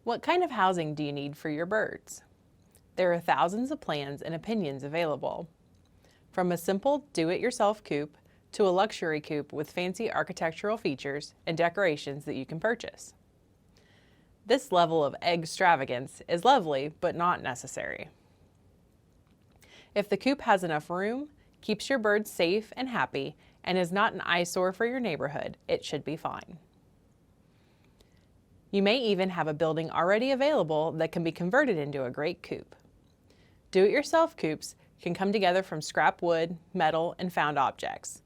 What kind of housing do you need for your birds? There are thousands of plans and opinions available. From a simple do-it-yourself coop to a luxury coop with fancy architectural features and decorations that you can purchase. This level of extravagance is lovely, but not necessary. If the coop has enough room, keeps your birds safe and happy, and is not an eyesore for your neighborhood, it should be fine. You may even have a building already available that can be converted into a great coop. Do-it-yourself coops can come together from scrap wood, metal, and found objects.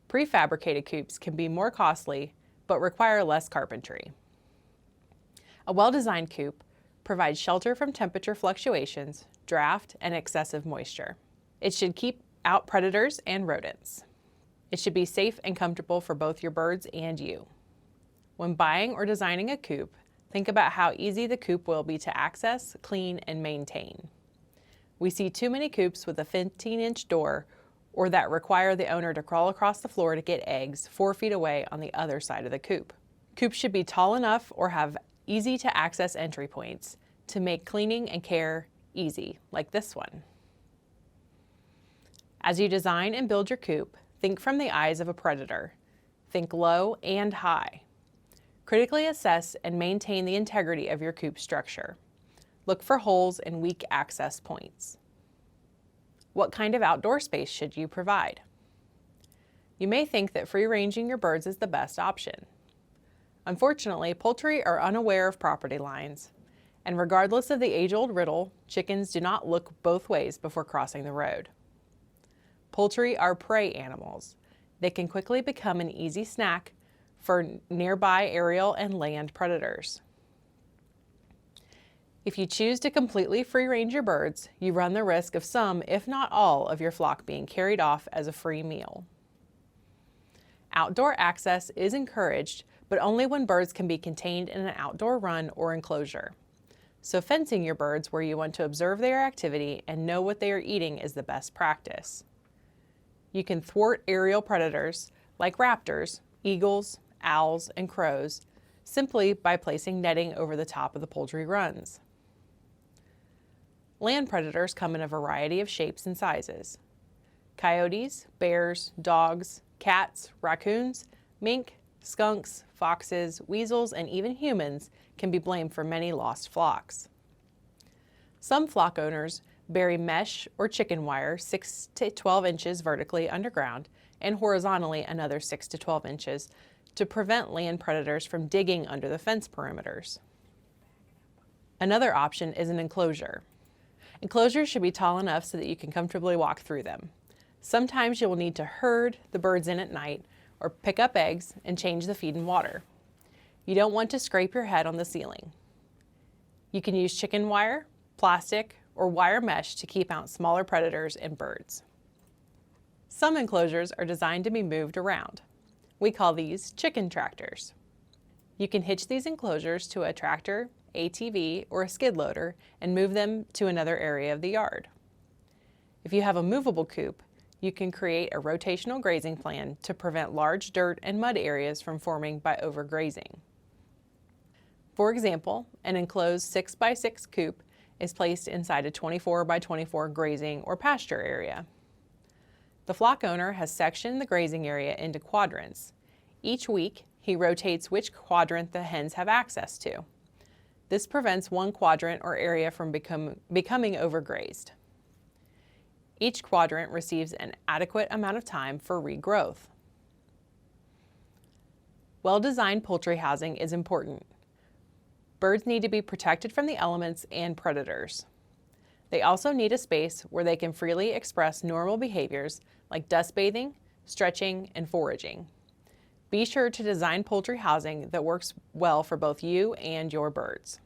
Prefabricated coops can be more costly, but require less carpentry. A well-designed coop provides shelter from temperature fluctuations, draft, and excessive moisture. It should keep out predators and rodents. It should be safe and comfortable for both your birds and you. When buying or designing a coop, think about how easy the coop will be to access, clean, and maintain. We see too many coops with a 15-inch door or that require the owner to crawl across the floor to get eggs 4 feet away on the other side of the coop. Coops should be tall enough or have easy to access entry points to make cleaning and care easy, like this one. As you design and build your coop, think from the eyes of a predator. Think low and high. Critically assess and maintain the integrity of your coop structure. Look for holes and weak access points. What kind of outdoor space should you provide? You may think that free-ranging your birds is the best option. Unfortunately, poultry are unaware of property lines, and regardless of the age-old riddle, chickens do not look both ways before crossing the road. Poultry are prey animals. They can quickly become an easy snack for nearby aerial and land predators. If you choose to completely free-range your birds, you run the risk of some, if not all, of your flock being carried off as a free meal. Outdoor access is encouraged, but only when birds can be contained in an outdoor run or enclosure. So fencing your birds where you want to observe their activity and know what they are eating is the best practice. You can thwart aerial predators like raptors, eagles, owls, and crows simply by placing netting over the top of the poultry runs. Land predators come in a variety of shapes and sizes. Coyotes, bears, dogs, cats, raccoons, mink, skunks, foxes, weasels, and even humans can be blamed for many lost flocks. Some flock owners bury mesh or chicken wire 6 to 12 inches vertically underground and horizontally another 6 to 12 inches to prevent land predators from digging under the fence perimeters. Another option is an enclosure. Enclosures should be tall enough so that you can comfortably walk through them. Sometimes you will need to herd the birds in at night or pick up eggs and change the feed and water. You don't want to scrape your head on the ceiling. You can use chicken wire, plastic, or wire mesh to keep out smaller predators and birds. Some enclosures are designed to be moved around. We call these chicken tractors. You can hitch these enclosures to a tractor, ATV, or a skid loader and move them to another area of the yard. If you have a movable coop, you can create a rotational grazing plan to prevent large dirt and mud areas from forming by overgrazing. For example, an enclosed 6x6 coop is placed inside a 24x24 grazing or pasture area. The flock owner has sectioned the grazing area into quadrants. Each week, he rotates which quadrant the hens have access to. This prevents one quadrant or area from becoming overgrazed. Each quadrant receives an adequate amount of time for regrowth. Well-designed poultry housing is important. Birds need to be protected from the elements and predators. They also need a space where they can freely express normal behaviors like dust bathing, stretching, and foraging. Be sure to design poultry housing that works well for both you and your birds.